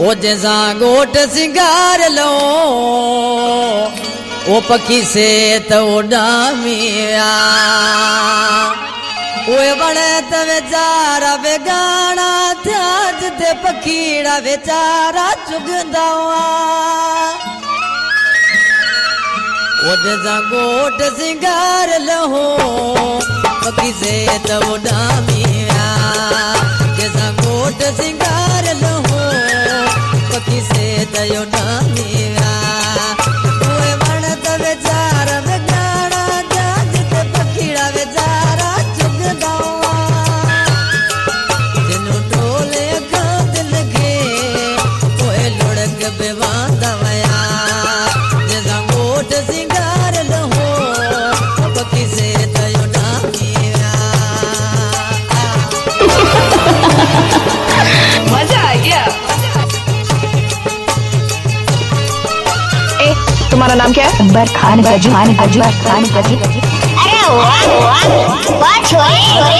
ओ जैसा गोट सिंगार लो ओ पखी से तो डामिया ओए बड़े त बेचारा बेगाना था जिते पखीड़ा बेचारा चुगंदा ओ जैसा गोट सिंगार लो पखी से तो डामिया जैसा गोट सिंगार लो पखी से तयो डामिया ओए बण त बेचारा बेगाना था जिते पखीड़ा बेचारा चुगंदा जिनु टोले का दिल के ओए लुढ़क बेवांदा वया जैसा गोट सिंगार लो पखी से तयो डामिया। मजा आ गया। तुम्हारा नाम क्या है? अकबर खान गजू खान गजू खान गजू। अरे वाह वाह वाह छोरे छोरे